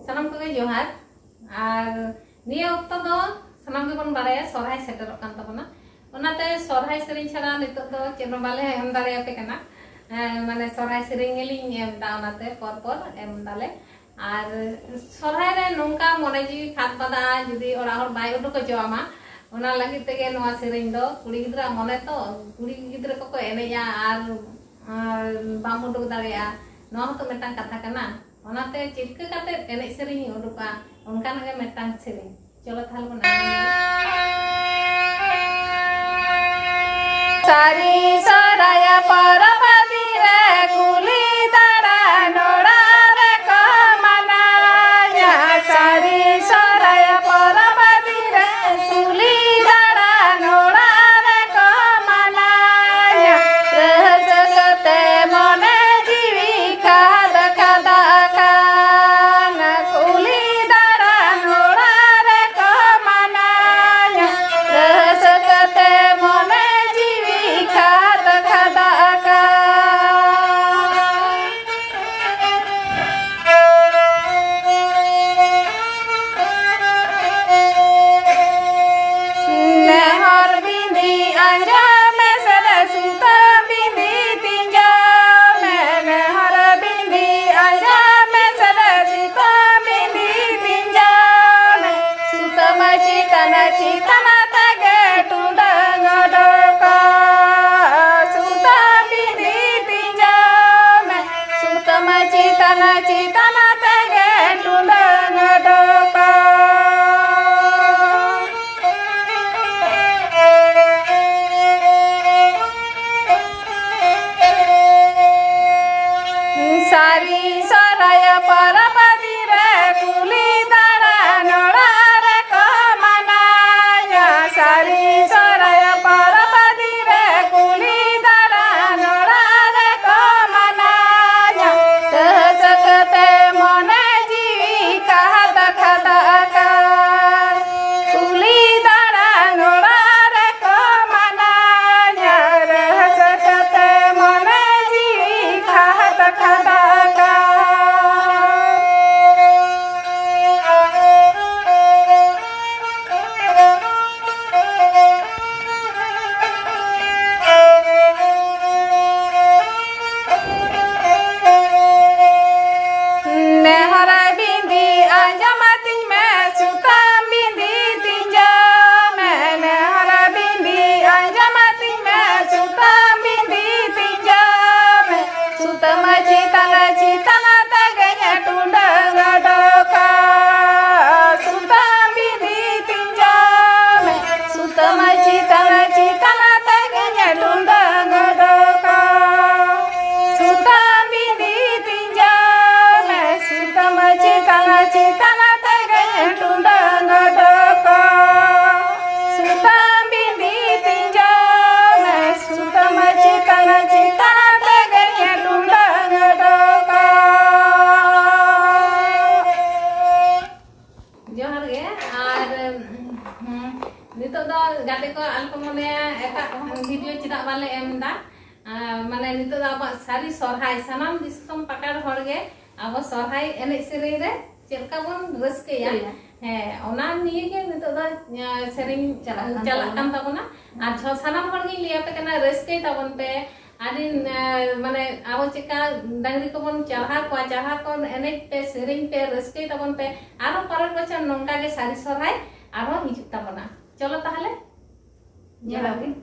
सानाम को जोहार और निया वक्त दो सानाम के बन बारे सोरहाय सेटरों कान तबना ओनाते सोरहाय सेरिंग छाड़ा नितो दो चेनो बाले एम दारे आपे कना माने सोरहाय सेरिंग गेलिंग एम दा ओनाते पर एम दाले और सोरहाय रे नोंका मने जी खात बादा जुदी ओरा हर बाय उडुक जोआमा ओना लगी तेगे नोआ सेरिंग दो कुड़ी गिद्रा मने तो कुड़ी गिद्रा को एनेया और बाम उडुक दारेया नोआ तो मेटांग कथा कना ओनाते चिरके काते एने सेरिंग उडुका उनका नगे मेटांग सेरिंग चलो थाल बना सारी सोराय परपति रे कुली दाड़ा नोड़ा रे कमना सारी सोराय परपति रे कुली दाड़ा नोड़ा रे कमना जगते मने जीविका दखदा कान कुली दाड़ा नोड़ा रे कमना जगते मने Citana tage tundang doka suta bini pinjame sutama citana tage tundang doka sari soraya parapati re kuli dara noda सारी सोराय परपति रे कुली दाड़ा नोड़ा रे कमना जगते मने जीविका दखदा कुली दाड़ा नोड़ा रे कमना जगते मने जीविका दखदा Citana taganya tundang doka suta bini pinjame sutama citana taganya tundang doka suta bini pinjame sutama citana taganya tundang doka suta bini pinjame sutama citana taganya tundang जोहार गे और नितो दो गाते को अल्प मने एका वीडियो चिदा बाले एमदा माने नितो दा अब सारी सोरहाय सनाम दिसम पकार हर गे अब सोरहाय एने सेरे रे चेलका बन रस्केया हे ओना निये गे नितो दा सेरिंग चला कान तबना आ छ सनाम हर गे लिया पे कना रस्के तबन पे आदि माने आबो चिका डांगरी को बन चाहा को एने पे सेरिंग पे रस्के तबन पे आरो परत बचन नंका के सारी सोरहाय आरो हिजुक तबना चलो ताहले जलाबी